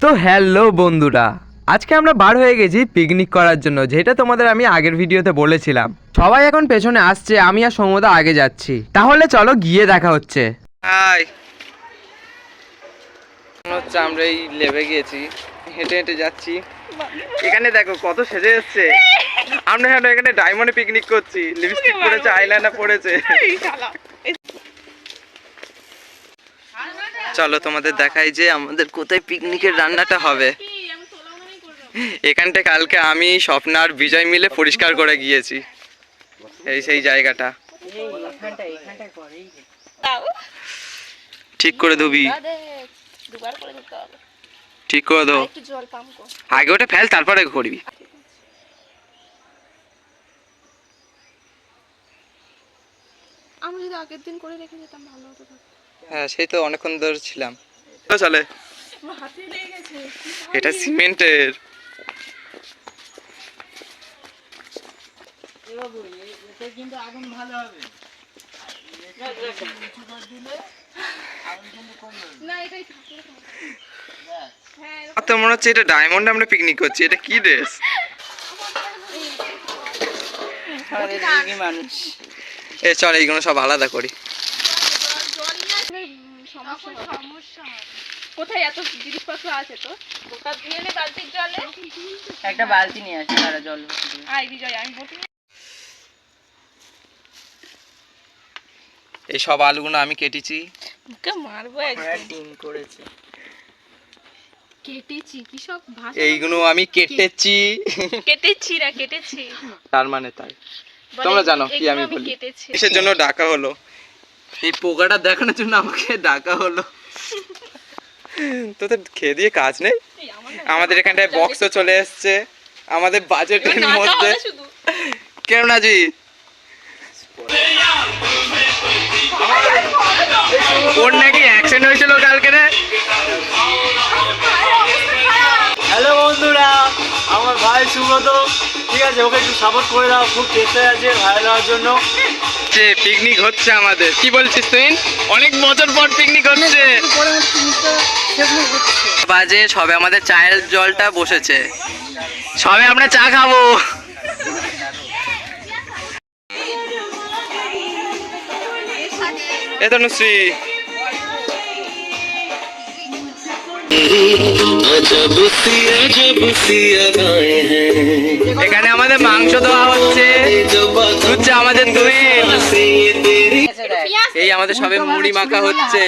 তো হ্যালো বন্ধুরা, আজকে আমরা বার হয়ে গেছি পিকনিক করার জন্য, যেটা তোমাদের আমি আগের ভিডিওতে বলেছিলাম। সবাই এখন পেছনে আসছে, আমি আর সৌমদা আগে যাচ্ছি। তাহলে চলো গিয়ে দেখা হচ্ছে। হাই, হচ্ছে আমরা এই লেবে গিয়েছি, হেঁটে হেঁটে যাচ্ছি। এখানে দেখো কত সেজে এসছে। আমরা এখানে ডায়মন্ডে পিকনিক করছি, লিপস্টিক পরেছে, আইলাইনার পরেছে। চলো তোমাদের দেখাই যে আমাদের কোথায় পিকনিকের রান্নাটা হবে। এখানটা কালকে আমি, স্বপ্নার, বিজয় মিলে পরিষ্কার করে গিয়েছি। এই সেই জায়গাটা ঠিক করে ধুবি, ঠিক করে দো। আগে ওটা ফেল, তারপরে করবি। আমরা যদি আগের দিন করে রেখে যেতাম ভালো হতো। হ্যাঁ, সেই তো অনেকক্ষণ ধরে ছিলাম। চলে, হাতে লেগে গেছে। এটা সিমেন্টের। কিন্তু আগুন ভালো হবে। তো মনে হচ্ছে এটা ডায়মন্ডে আমরা পিকনিক করছি। এটা কি ড্রেস? মানুষ এ চল, এইগুলো সব আলাদা করি। কোথায় এত জিনিসপত্র আছে? তো ওটা ধুয়ে নে বালতির জলে। একটা বালতি নিয়ে আসি, তারা জল আই বিজয়, আমি বলছি এই সব আলুগুলো আমি কেটেছি। মুখে মারবো একদম। ডিম করেছে। কেটেছি কি সব ভাষা? এইগুলো আমি কেটেছি। কেটেছি না কেটেছি, তার মানে তাই। তোমরা জানো কি আমি বলি। কেটেছি। কিসের জন্য ডাকা হলো? এই পোকাটা দেখানোর জন্য আমাকে ডাকা হলো। তোদের খেয়ে দিয়ে কাজ নেই। আমাদের এখানটায় বক্সও চলে এসছে আমাদের বাজেটের মধ্যে। কেন না জি, ওর নাকি অ্যাক্সিডেন্ট হয়েছিল কালকে রে। হ্যালো বন্ধুরা, আমার ভাই সুব্রত, ঠিক আছে, ওকে একটু সাপোর্ট করে দাও। খুব চেষ্টায় আছে ভাইরাল হওয়ার জন্য। যে পিকনিক হচ্ছে আমাদের, কি বলছিস তুই? অনেক বছর পর পিকনিক হচ্ছে। বাজে সবে আমাদের চায়ের জলটা বসেছে, সবে আমরা চা খাবো। এ তনুশ্রী, এখানে আমাদের মাংস দেওয়া হচ্ছে, হচ্ছে আমাদের দই। এই আমাদের সবে মুড়ি মাখা হচ্ছে।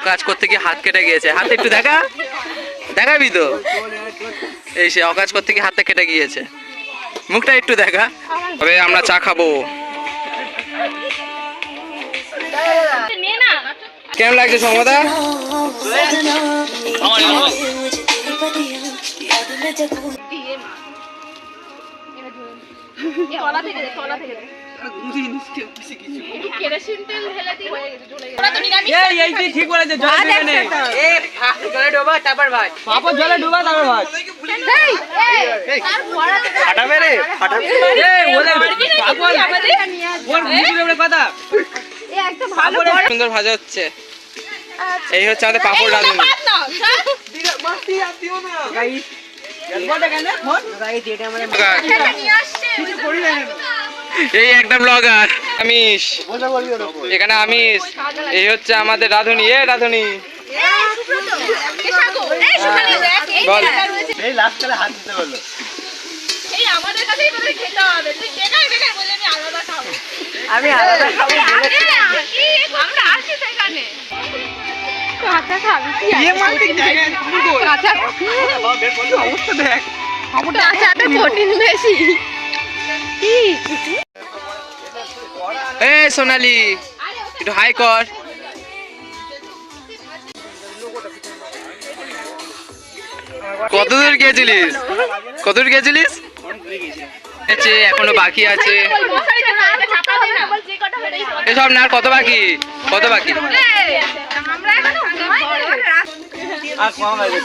কাজ করতে গিয়ে হাত কেটে গিয়েছে। হাত একটু দেখাবি তো? এই সে অকাজ করতে গিয়ে হাতটা কেটে গিয়েছে। মুখটা একটু দেখা। তবে আমরা চা খাবো। কেমন লাগছে সমদা? সুন্দর ভাজা হচ্ছে। এই হচ্ছে আমাদের পাপড় রাঁধুনি। এই একটা ব্লগার আমিষ, এখানে আমিষ। এই হচ্ছে আমাদের রাঁধুনি। এ রাঁধুনি বল। এই লাস্ট কালে হাত দিতে বললো। এই আমাদের কাছেই বলে খেতে হবে। তুই বেকার বেকার বলে আমি আমি আলাদা খাবো। আলাদা খাবো। আমরা আসি সেখানে। কাঁচা খাবি কি? কাঁচা অবস্থা দেখ, কাঁচাতে প্রোটিন বেশি। কি এ সোনালি, একটু হাই কর। কতদূর গেছিলিস? কতদূর গেছিলিস? এখনো বাকি আছে। এসব না, কত বাকি? কত বাকি? আর কম লাগে।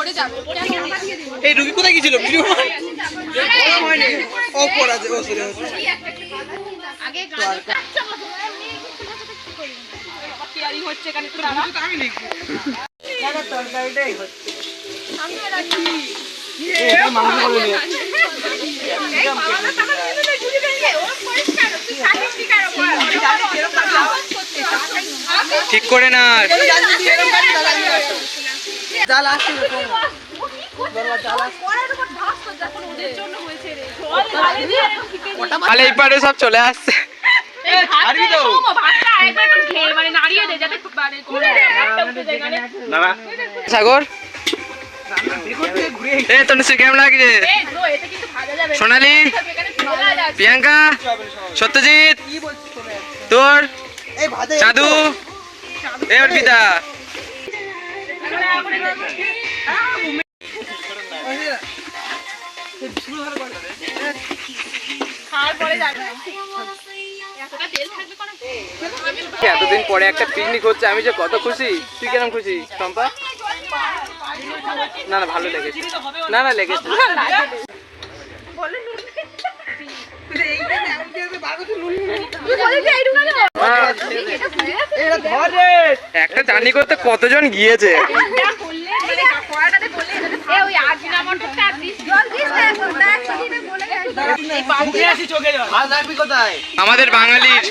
পড়ে যাবে এই রুগী কোথায় গেছিল ভিডিও হয়নি অফ করা আছে ও সরি আগে গাড়ি কাচ্চা মতো কেয়ারিং হচ্ছে এখানে তো দাঁড়া আমি লিখবো তরকারিটাই হচ্ছে আমি রাখি মাংস করে নিয়ে এই বাবা টাকা দিয়ে তো ঝুলি দিয়ে ও পরিষ্কার তুই সাথে কি করো ঠিক করে না জাল আসছে তাহলে এই পারে সব চলে আসছে। সাগর এ তনুশ্রী কেমন লাগছে? সোনালি, প্রিয়াঙ্কা, সত্যজিৎ, তোর এই ভাতে চাঁদু, এ অর্পিতা। এতদিন পরে একটা পিকনিক হচ্ছে, আমি যে কত খুশি। তুই কেমন খুশি টম্পা? না না ভালো লেগেছে, না না লেগেছে। একটা জার্নি করতে কতজন গিয়েছে। আমাদের বাঙালির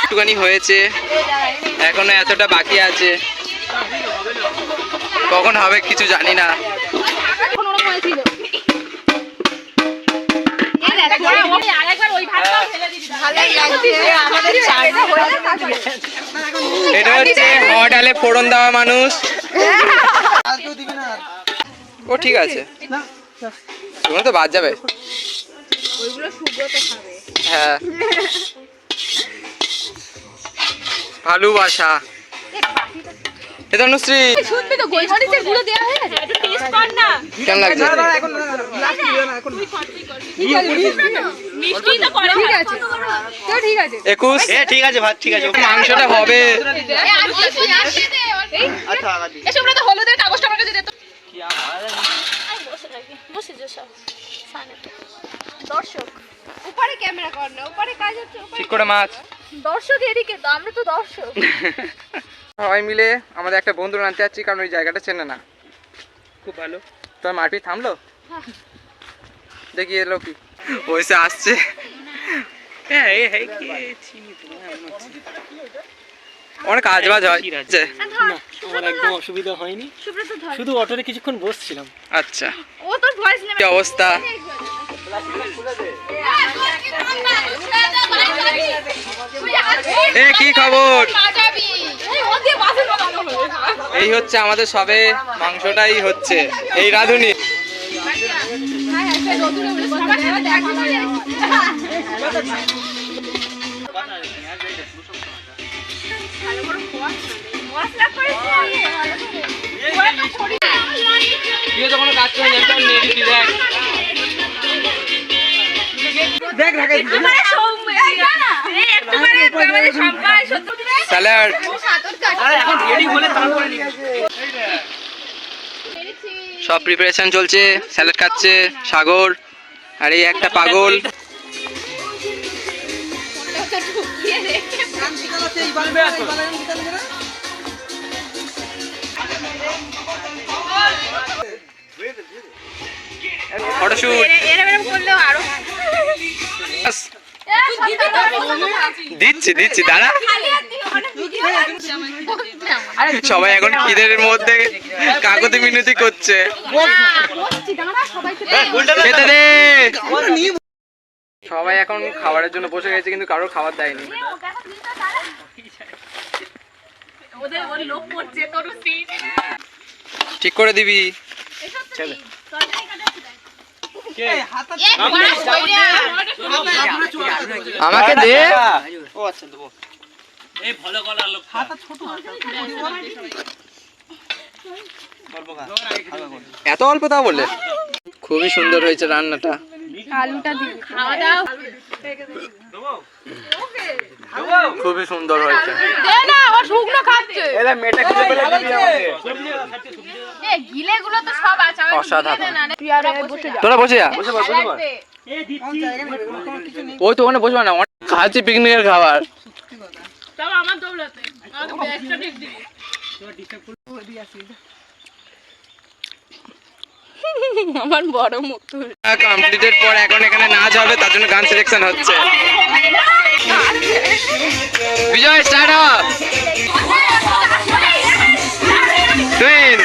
একটুখানি হয়েছে, এখনো এতটা বাকি আছে, কখন হবে কিছু জানি না। এটা হচ্ছে হট ডালে ফোড়ন দেওয়া মানুষ। ও ঠিক আছে, ওগুলো তো বাদ যাবে। হ্যাঁ ভালোবাসা। এটা অনুশ্রী কেমন লাগছে? একুশ ঠিক আছে ভাত ঠিক আছে মাংসটা হবে। হলুদের কাগজটা আমার কাছে দে তো। দর্শক উপরে ক্যামেরা কর না, উপরে কাজ হচ্ছে, ঠিক করে মাছ। দর্শক এদিকে তো, আমরা তো দর্শক। সবাই মিলে আমাদের একটা বন্ধু আনতে যাচ্ছি, কারণ ওই জায়গাটা চেনে না। খুব ভালো। তোর মারপিট থামলো, দেখি এলো কি ওইসে আসছে। অনেক কাজ বাজ হয়। আমার একদম অসুবিধা হয়নি, শুধু অটোতে কিছুক্ষণ বসছিলাম। আচ্ছা ও তোর ভয়েস কি অবস্থা? এ কি খবর? এই হচ্ছে আমাদের সবে মাংসটাই হচ্ছে এই রাঁধুনি। দেখ ঢাকাই স্যালাড সব প্রিপারেশন চলছে, স্যালাড খাচ্ছে সাগর আর এই একটা পাগল। ফটোশুট দিচ্ছি দিচ্ছি দাঁড়া। সবাই এখন খিদের মধ্যে কাকতি মিনতি করছে। খেতে দে। সবাই এখন খাবারের জন্য বসে গেছে, কিন্তু কারোর খাবার দেয়নি। ঠিক করে দিবি। আমাকে দে। ও আচ্ছা দেবো। এই ভালো গলার লোক হাতা ছোট এত অল্প তা বলে? খুবই সুন্দর হয়েছে রান্নাটা। আলুটা দিবি, খাওয়া দাওয়া খুবই সুন্দর হয়েছে। দে না, ওর শুকনো খাচ্ছে এলা মেয়েটা খেতে পেলে দিবি আমাকে। এ গিলেগুলো তো সব আছে আমাকে অসাধারণ। গিলে দে না রে। তুই আর বসে যা তোরা বসে যা। বসে পড়, বসে পড়। ওই তো ওখানে বসবে না, অনেক খাচ্ছি পিকনিকের খাবার। সব আমার দৌলতে আমাকে ব্যাগটা ঠিক দিবি আমার বড় মুখ তুল কমপ্লিটেড পর এখন এখানে নাচ হবে, তার জন্য গান সিলেকশন হচ্ছে। বিজয় স্টার্ট আপ টুইন।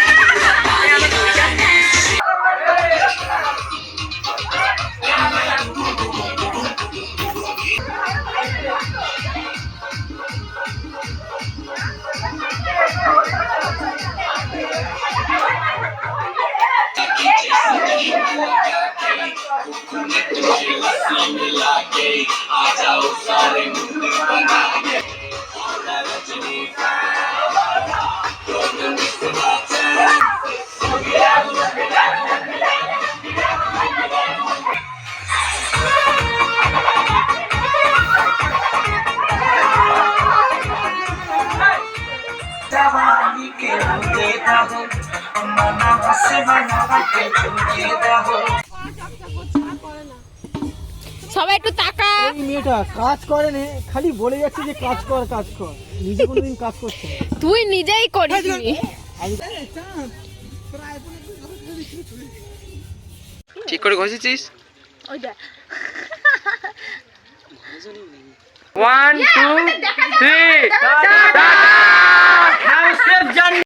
সবাই একটু তাকা এই মেয়েটা কাজ করে না, খালি বলে যাচ্ছে যে কাজ কর কাজ কর, নিজে কোনোদিন কাজ করছে না। তুই নিজেই করিস ঠিক করে ঘষেছিস? ওইটা 1 2 3